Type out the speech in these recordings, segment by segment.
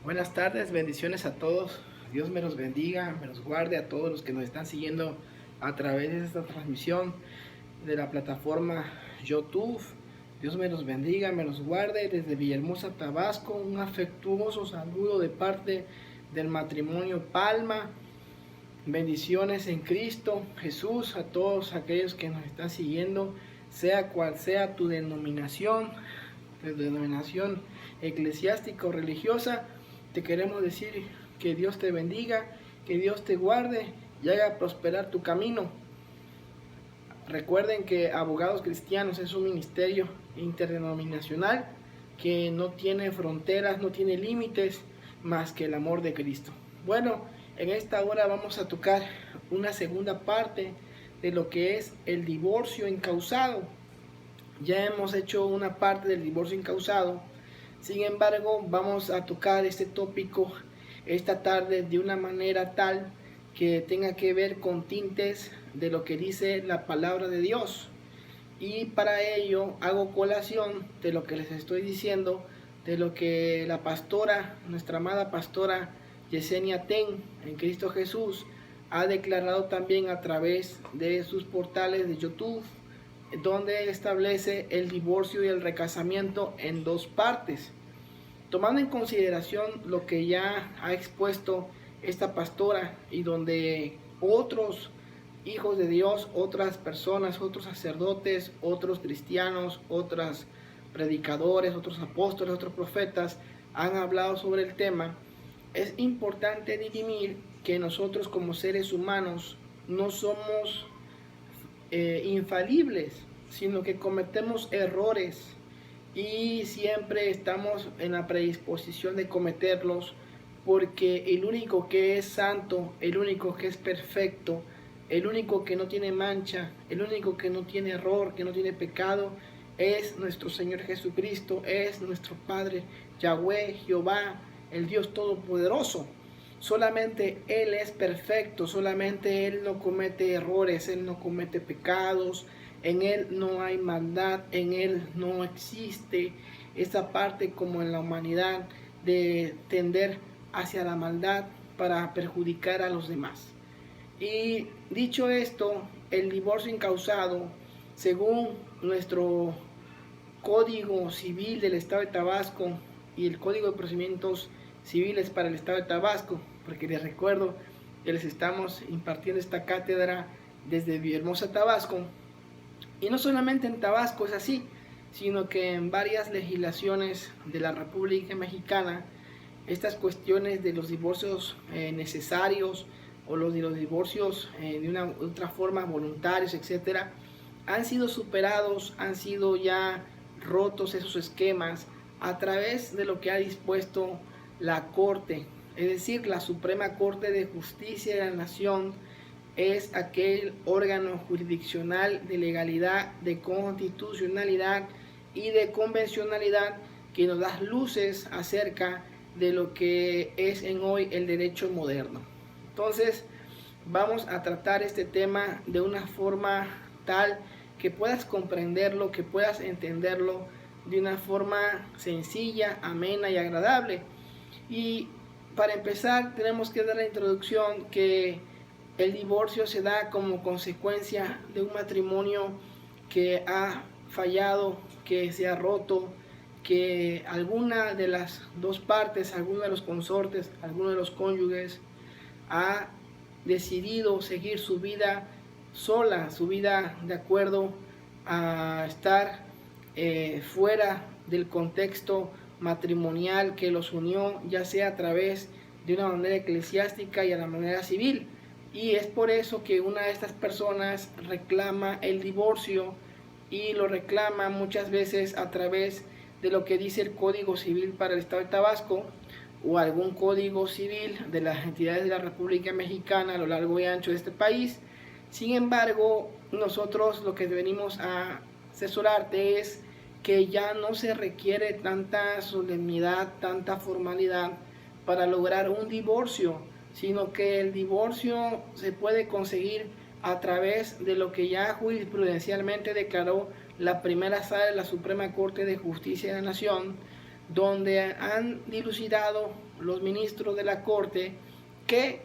Buenas tardes, bendiciones a todos. Dios me los bendiga, me los guarde a todos los que nos están siguiendo a través de esta transmisión de la plataforma YouTube. Dios me los bendiga, me los guarde desde Villahermosa, Tabasco. Un afectuoso saludo de parte del matrimonio Palma. Bendiciones en Cristo Jesús a todos aquellos que nos están siguiendo, sea cual sea tu denominación eclesiástica o religiosa. Te queremos decir que Dios te bendiga, que Dios te guarde y haga prosperar tu camino. Recuerden que Abogados Cristianos es un ministerio interdenominacional que no tiene fronteras, no tiene límites más que el amor de Cristo. Bueno, en esta hora vamos a tocar una segunda parte de lo que es el divorcio incausado. Ya hemos hecho una parte del divorcio incausado. Sin embargo, vamos a tocar este tópico esta tarde de una manera tal que tenga que ver con tintes de lo que dice la palabra de Dios. Y para ello hago colación de lo que les estoy diciendo, de lo que la pastora, nuestra amada pastora Yesenia Ten en Cristo Jesús, ha declarado también a través de sus portales de YouTube, donde establece el divorcio y el recasamiento en dos partes. Tomando en consideración lo que ya ha expuesto esta pastora y donde otros hijos de Dios, otras personas, otros sacerdotes, otros cristianos, otros predicadores, otros apóstoles, otros profetas han hablado sobre el tema, es importante dirimir que nosotros como seres humanos no somos infalibles, sino que cometemos errores y siempre estamos en la predisposición de cometerlos, porque el único que es santo, el único que es perfecto, el único que no tiene mancha, el único que no tiene error, que no tiene pecado, es nuestro Señor Jesucristo, es nuestro Padre Yahweh, Jehová, el Dios Todopoderoso. Solamente Él es perfecto, solamente Él no comete errores, Él no comete pecados, en Él no hay maldad, en Él no existe esa parte como en la humanidad de tender hacia la maldad para perjudicar a los demás. Y dicho esto, el divorcio incausado, según nuestro Código Civil del Estado de Tabasco y el Código de Procedimientos Civiles para el Estado de Tabasco, porque les recuerdo que les estamos impartiendo esta cátedra desde Villahermosa, Tabasco, y no solamente en Tabasco es así, sino que en varias legislaciones de la República Mexicana, estas cuestiones de los divorcios necesarios o los divorcios de una otra forma voluntarios, etcétera, han sido superados, han sido ya rotos esos esquemas a través de lo que ha dispuesto la Corte, es decir, la Suprema Corte de Justicia de la Nación. Es aquel órgano jurisdiccional de legalidad, de constitucionalidad y de convencionalidad que nos da luces acerca de lo que es en hoy el derecho moderno. Entonces, vamos a tratar este tema de una forma tal que puedas comprenderlo, que puedas entenderlo de una forma sencilla, amena y agradable. Y para empezar, tenemos que dar la introducción que el divorcio se da como consecuencia de un matrimonio que ha fallado, que se ha roto, que alguna de las dos partes, alguno de los consortes, alguno de los cónyuges ha decidido seguir su vida sola, su vida de acuerdo a estar fuera del contexto matrimonial que los unió, ya sea a través de una manera eclesiástica y a la manera civil. Y es por eso que una de estas personas reclama el divorcio y lo reclama muchas veces a través de lo que dice el Código Civil para el Estado de Tabasco o algún código civil de las entidades de la República Mexicana a lo largo y ancho de este país. Sin embargo, nosotros lo que venimos a asesorarte es que ya no se requiere tanta solemnidad, tanta formalidad para lograr un divorcio, sino que el divorcio se puede conseguir a través de lo que ya jurisprudencialmente declaró la primera sala de la Suprema Corte de Justicia de la Nación, donde han dilucidado los ministros de la Corte que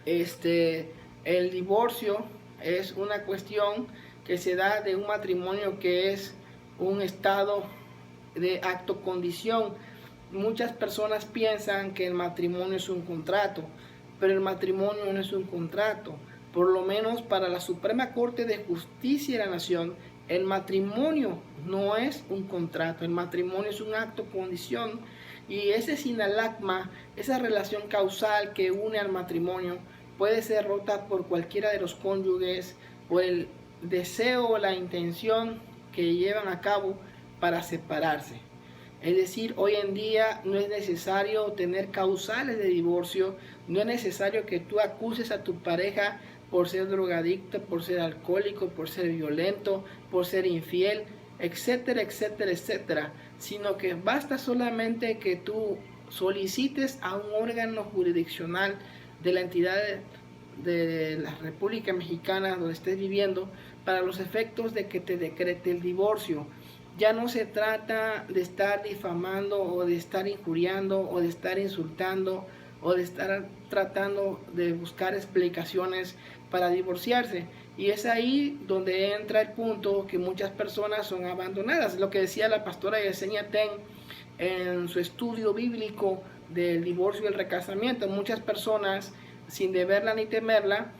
el divorcio es una cuestión que se da de un matrimonio que es un estado de acto condición. Muchas personas piensan que el matrimonio es un contrato, pero el matrimonio no es un contrato. Por lo menos para la Suprema Corte de Justicia de la Nación, el matrimonio no es un contrato, el matrimonio es un acto condición, y ese sinalagma, esa relación causal que une al matrimonio, puede ser rota por cualquiera de los cónyuges, por el deseo o la intención que llevan a cabo para separarse. Es decir, hoy en día no es necesario tener causales de divorcio, no es necesario que tú acuses a tu pareja por ser drogadicto, por ser alcohólico, por ser violento, por ser infiel, etcétera, etcétera, etcétera, sino que basta solamente que tú solicites a un órgano jurisdiccional de la entidad de la República Mexicana donde estés viviendo para los efectos de que te decrete el divorcio. Ya no se trata de estar difamando o de estar injuriando o de estar insultando o de estar tratando de buscar explicaciones para divorciarse. Y es ahí donde entra el punto que muchas personas son abandonadas. Lo que decía la pastora Yesenia Ten en su estudio bíblico del divorcio y el recasamiento. Muchas personas, sin deberla ni temerla,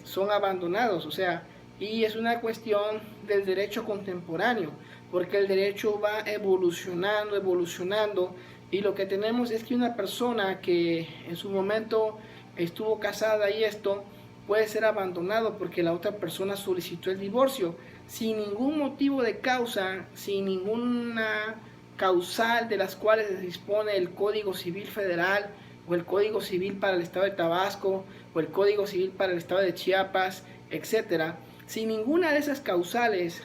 son abandonados. O sea, y es una cuestión del derecho contemporáneo, porque el derecho va evolucionando, y lo que tenemos es que una persona que en su momento estuvo casada y esto puede ser abandonado porque la otra persona solicitó el divorcio sin ningún motivo de causa, sin ninguna causal de las cuales se dispone el Código Civil Federal o el Código Civil para el Estado de Tabasco o el Código Civil para el Estado de Chiapas, etcétera. Sin ninguna de esas causales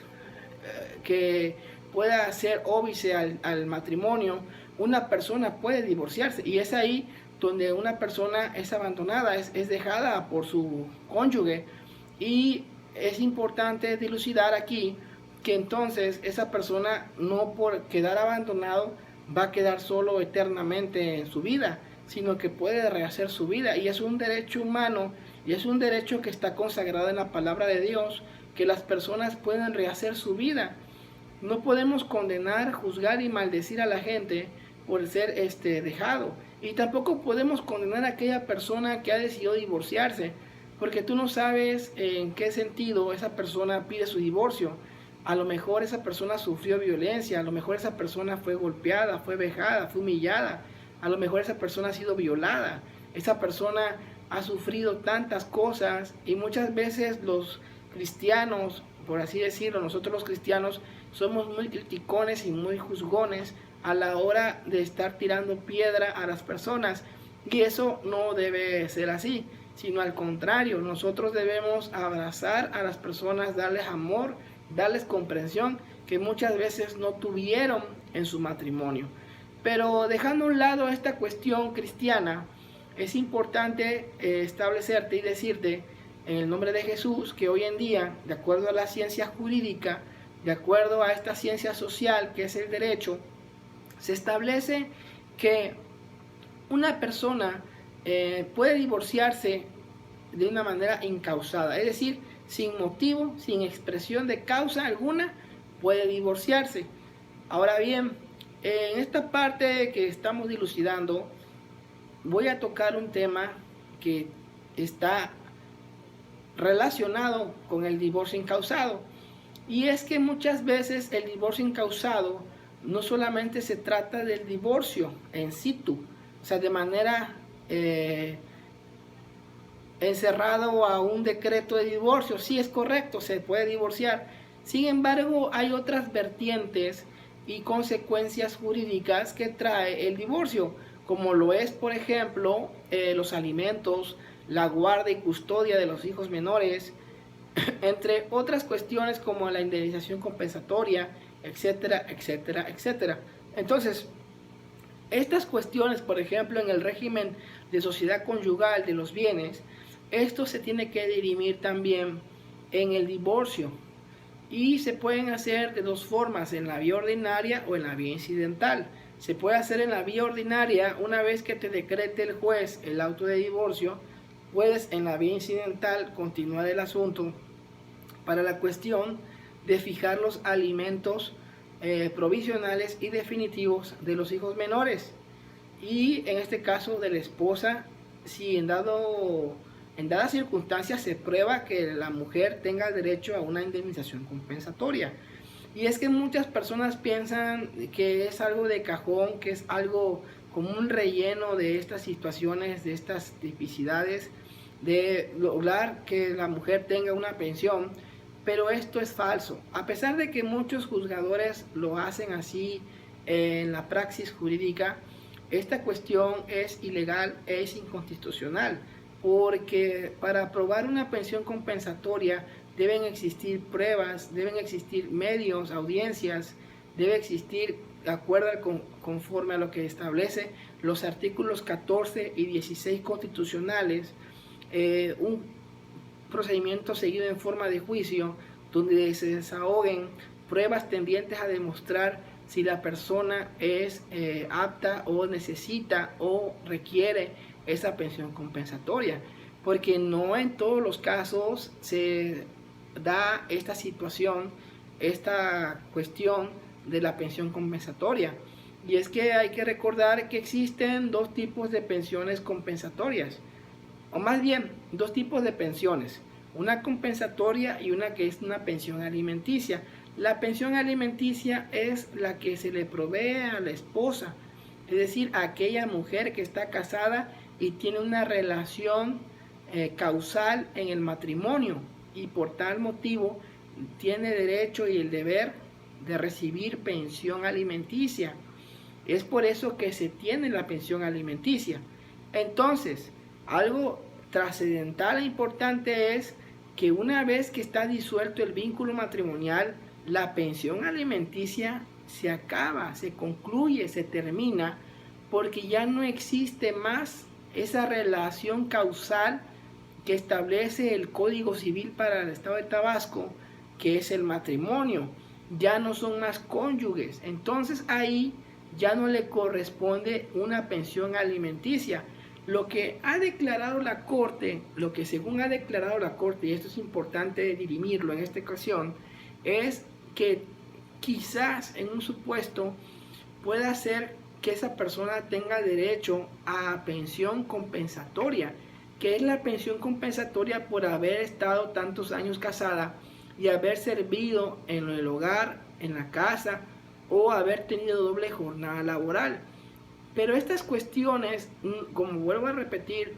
que pueda ser óbice al matrimonio, una persona puede divorciarse, y es ahí donde una persona es abandonada, es dejada por su cónyuge. Y es importante dilucidar aquí que entonces esa persona, no por quedar abandonado va a quedar solo eternamente en su vida, sino que puede rehacer su vida, y es un derecho humano y es un derecho que está consagrado en la palabra de Dios, que las personas pueden rehacer su vida. No podemos condenar, juzgar y maldecir a la gente por ser dejado, y tampoco podemos condenar a aquella persona que ha decidido divorciarse, porque tú no sabes en qué sentido esa persona pide su divorcio. A lo mejor esa persona sufrió violencia, a lo mejor esa persona fue golpeada, fue vejada, fue humillada, a lo mejor esa persona ha sido violada, esa persona ha sufrido tantas cosas, y muchas veces los cristianos, por así decirlo, nosotros los cristianos somos muy criticones y muy juzgones a la hora de estar tirando piedra a las personas, y eso no debe ser así, sino al contrario, nosotros debemos abrazar a las personas, darles amor, darles comprensión que muchas veces no tuvieron en su matrimonio. Pero dejando a un lado esta cuestión cristiana, es importante establecerte y decirte en el nombre de Jesús que hoy en día, de acuerdo a la ciencia jurídica, de acuerdo a esta ciencia social que es el derecho, se establece que una persona puede divorciarse de una manera incausada, es decir, sin motivo, sin expresión de causa alguna, puede divorciarse. Ahora bien, en esta parte que estamos dilucidando, voy a tocar un tema que está relacionado con el divorcio incausado, y es que muchas veces el divorcio incausado no solamente se trata del divorcio en situ, o sea, de manera encerrado a un decreto de divorcio. Sí, es correcto, se puede divorciar. Sin embargo, hay otras vertientes y consecuencias jurídicas que trae el divorcio, como lo es, por ejemplo, los alimentos, la guarda y custodia de los hijos menores, entre otras cuestiones como la indemnización compensatoria, etcétera, etcétera, etcétera. Entonces, estas cuestiones, por ejemplo, en el régimen de sociedad conyugal de los bienes, esto se tiene que dirimir también en el divorcio. y se pueden hacer de dos formas, en la vía ordinaria o en la vía incidental. Se puede hacer en la vía ordinaria una vez que te decrete el juez el auto de divorcio. Puedes en la vía incidental continuar el asunto para la cuestión de fijar los alimentos provisionales y definitivos de los hijos menores, y en este caso de la esposa, si en dadas circunstancias se prueba que la mujer tenga derecho a una indemnización compensatoria. Y es que muchas personas piensan que es algo de cajón, que es algo como un relleno de estas situaciones, de estas tipicidades, de lograr que la mujer tenga una pensión, pero esto es falso. A pesar de que muchos juzgadores lo hacen así en la praxis jurídica, esta cuestión es ilegal, es inconstitucional, porque para aprobar una pensión compensatoria deben existir pruebas, deben existir medios, audiencias, debe existir, de acuerdo conforme a lo que establece los artículos 14 y 16 constitucionales, un procedimiento seguido en forma de juicio donde se desahoguen pruebas tendientes a demostrar si la persona es apta o necesita o requiere esa pensión compensatoria, porque no en todos los casos se da esta situación, esta cuestión de la pensión compensatoria. Y es que hay que recordar que existen dos tipos de pensiones compensatorias, o más bien dos tipos de pensiones, una compensatoria y una que es una pensión alimenticia. La pensión alimenticia es la que se le provee a la esposa, es decir, a aquella mujer que está casada y tiene una relación causal en el matrimonio, y por tal motivo tiene derecho y el deber de recibir pensión alimenticia. Es por eso que se tiene la pensión alimenticia. Entonces, algo trascendental e importante es que una vez que está disuelto el vínculo matrimonial, la pensión alimenticia se acaba, se concluye, se termina, porque ya no existe más esa relación causal que establece el Código Civil para el Estado de Tabasco, que es el matrimonio. Ya no son más cónyuges, entonces ahí ya no le corresponde una pensión alimenticia. Lo que ha declarado la Corte, lo que según ha declarado la Corte, y esto es importante dirimirlo en esta ocasión, es que quizás en un supuesto pueda ser que esa persona tenga derecho a pensión compensatoria, que es la pensión compensatoria por haber estado tantos años casada y haber servido en el hogar, en la casa, o haber tenido doble jornada laboral. Pero estas cuestiones, como vuelvo a repetir,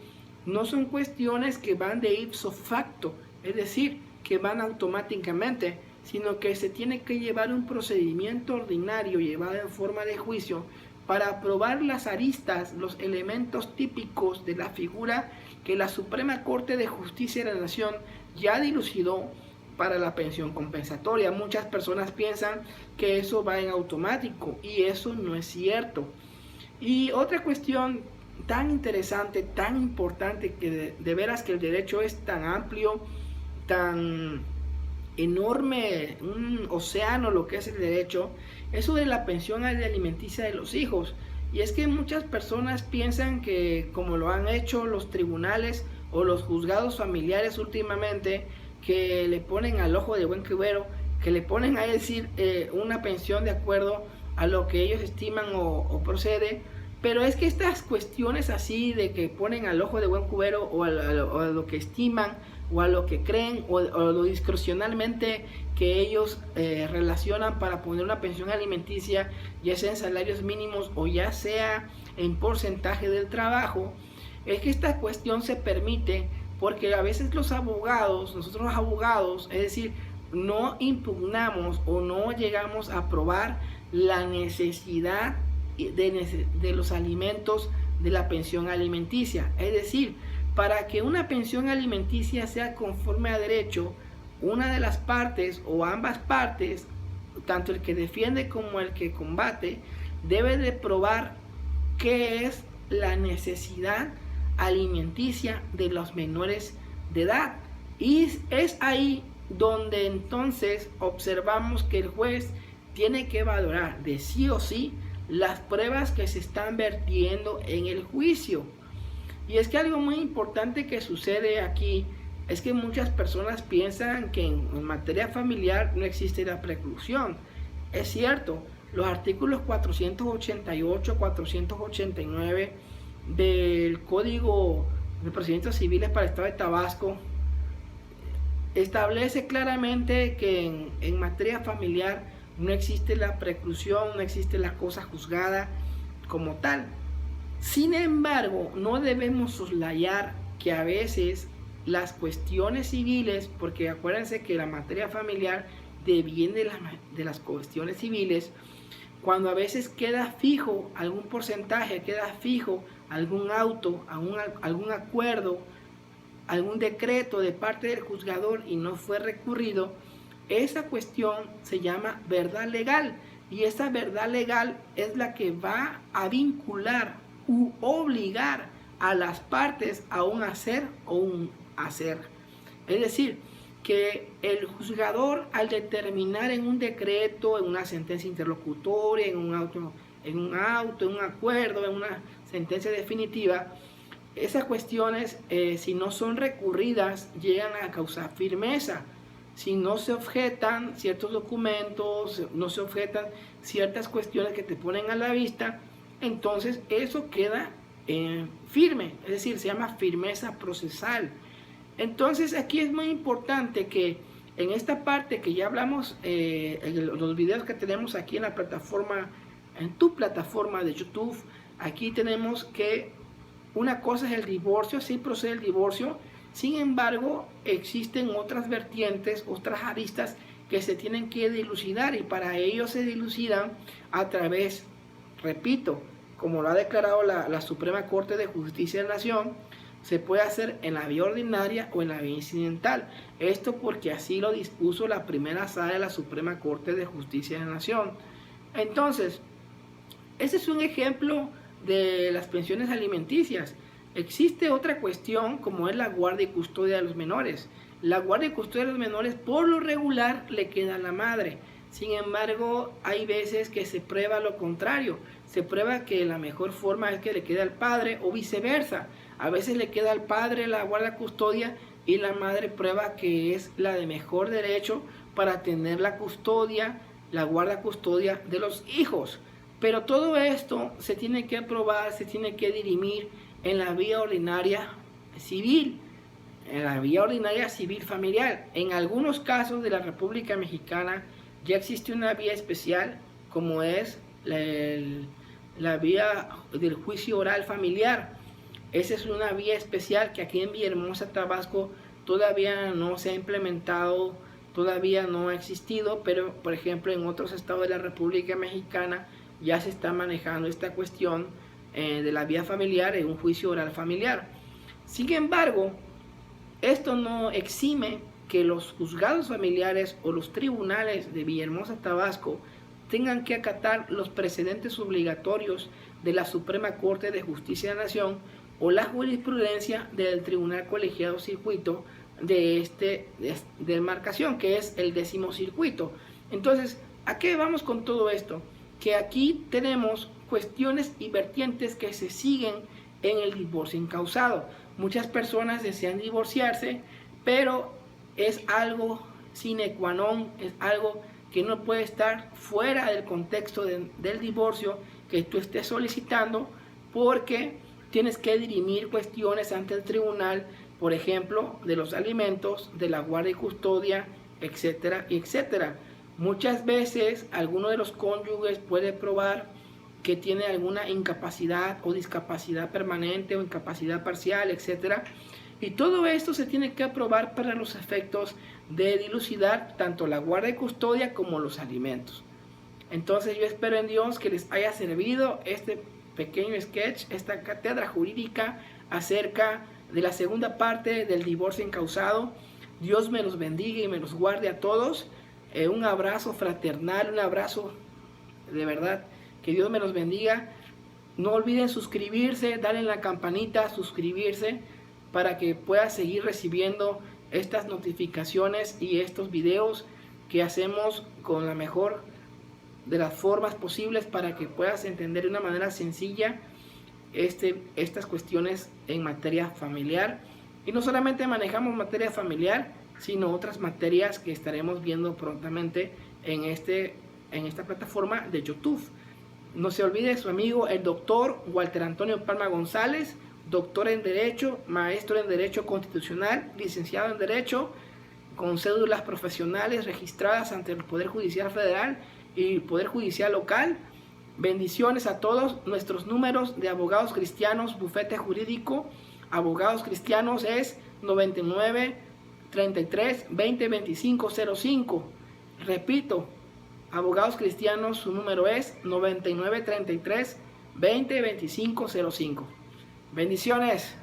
no son cuestiones que van de ipso facto, es decir, que van automáticamente, sino que se tiene que llevar un procedimiento ordinario llevado en forma de juicio para probar las aristas, los elementos típicos de la figura que la Suprema Corte de Justicia de la Nación ya dilucidó para la pensión compensatoria. Muchas personas piensan que eso va en automático y eso no es cierto. Y otra cuestión tan interesante, tan importante, que de veras que el derecho es tan amplio, tan enorme, un océano lo que es el derecho, eso de la pensión alimenticia de los hijos. Y es que muchas personas piensan que, como lo han hecho los tribunales o los juzgados familiares últimamente, que le ponen al ojo de buen cubero, que le ponen a decir una pensión de acuerdo a lo que ellos estiman o procede. Pero es que estas cuestiones así de que ponen al ojo de buen cubero o a lo que estiman o a lo que creen o lo discrecionalmente que ellos relacionan para poner una pensión alimenticia, ya sea en salarios mínimos o ya sea en porcentaje del trabajo, es que esta cuestión se permite porque a veces los abogados, nosotros los abogados, es decir, no impugnamos o no llegamos a probar la necesidad de los alimentos de la pensión alimenticia. Es decir, para que una pensión alimenticia sea conforme a derecho, una de las partes o ambas partes, tanto el que defiende como el que combate, debe de probar qué es la necesidad alimenticia de los menores de edad. Y es ahí donde entonces observamos que el juez tiene que valorar de sí o sí las pruebas que se están vertiendo en el juicio. Y es que algo muy importante que sucede aquí es que muchas personas piensan que en materia familiar no existe la preclusión. Es cierto, los artículos 488, 489 del Código de Procedimientos Civiles para el Estado de Tabasco establece claramente que en materia familiar no existe la preclusión, no existe la cosa juzgada como tal. Sin embargo, no debemos soslayar que a veces las cuestiones civiles, porque acuérdense que la materia familiar deviene de las cuestiones civiles, cuando a veces queda fijo algún porcentaje, queda fijo algún auto, algún acuerdo, algún decreto de parte del juzgador y no fue recurrido, esa cuestión se llama verdad legal, y esa verdad legal es la que va a vincular u obligar a las partes a un hacer o un hacer. Es decir, que el juzgador, al determinar en un decreto, en una sentencia interlocutoria, en un acuerdo, en una sentencia definitiva, esas cuestiones, si no son recurridas, llegan a causar firmeza. Si no se objetan ciertos documentos, no se objetan ciertas cuestiones que te ponen a la vista, entonces eso queda firme, es decir, se llama firmeza procesal. Entonces aquí es muy importante que en esta parte que ya hablamos, en los videos que tenemos aquí en la plataforma, en tu plataforma de YouTube, aquí tenemos que una cosa es el divorcio, sí procede el divorcio. Sin embargo, existen otras vertientes, otras aristas que se tienen que dilucidar, y para ello se dilucidan a través, repito, como lo ha declarado la Suprema Corte de Justicia de la Nación, se puede hacer en la vía ordinaria o en la vía incidental. Esto porque así lo dispuso la primera sala de la Suprema Corte de Justicia de la Nación. Entonces, ese es un ejemplo de las pensiones alimenticias. Existe otra cuestión como es la guardia y custodia de los menores. La guardia y custodia de los menores por lo regular le queda a la madre. Sin embargo, hay veces que se prueba lo contrario. Se prueba que la mejor forma es que le quede al padre o viceversa. A veces le queda al padre la guardia y custodia y la madre prueba que es la de mejor derecho para tener la custodia, la guardia y custodia de los hijos. Pero todo esto se tiene que aprobar, se tiene que dirimir en la vía ordinaria civil, en la vía ordinaria civil familiar. En algunos casos de la República Mexicana ya existe una vía especial, como es la vía del juicio oral familiar. Esa es una vía especial que aquí en Villahermosa, Tabasco, todavía no se ha implementado, todavía no ha existido, pero por ejemplo en otros estados de la República Mexicana ya se está manejando esta cuestión de la vía familiar en un juicio oral familiar. Sin embargo, esto no exime que los juzgados familiares o los tribunales de Villahermosa, Tabasco, tengan que acatar los precedentes obligatorios de la Suprema Corte de Justicia de la Nación o la jurisprudencia del Tribunal Colegiado Circuito de demarcación, que es el 10º circuito. Entonces, ¿a qué vamos con todo esto? Que aquí tenemos cuestiones y vertientes que se siguen en el divorcio incausado. Muchas personas desean divorciarse, pero es algo sine qua non, es algo que no puede estar fuera del contexto del divorcio que tú estés solicitando, porque tienes que dirimir cuestiones ante el tribunal, por ejemplo, de los alimentos, de la guardia y custodia, etcétera, etcétera. Muchas veces alguno de los cónyuges puede probar que tiene alguna incapacidad o discapacidad permanente o incapacidad parcial, etcétera. Y todo esto se tiene que aprobar para los efectos de dilucidar tanto la guardia y custodia como los alimentos. Entonces yo espero en Dios que les haya servido este pequeño sketch, esta cátedra jurídica acerca de la segunda parte del divorcio incausado. Dios me los bendiga y me los guarde a todos. Un abrazo fraternal, un abrazo de verdad. Que Dios me los bendiga. No olviden suscribirse, darle la campanita, suscribirse, para que pueda seguir recibiendo estas notificaciones y estos videos que hacemos con la mejor de las formas posibles para que puedas entender de una manera sencilla estas cuestiones en materia familiar. Y no solamente manejamos materia familiar, sino otras materias que estaremos viendo prontamente en esta plataforma de YouTube. No se olvide su amigo el doctor Walter Antonio Palma González, doctor en Derecho, maestro en Derecho Constitucional, licenciado en Derecho, con cédulas profesionales registradas ante el Poder Judicial Federal y el Poder Judicial Local. Bendiciones a todos. Nuestros números de Abogados Cristianos, bufete jurídico, Abogados Cristianos es 99 33 20 25 05. Repito, Abogados Cristianos, su número es 99 33 20 25 05. Bendiciones.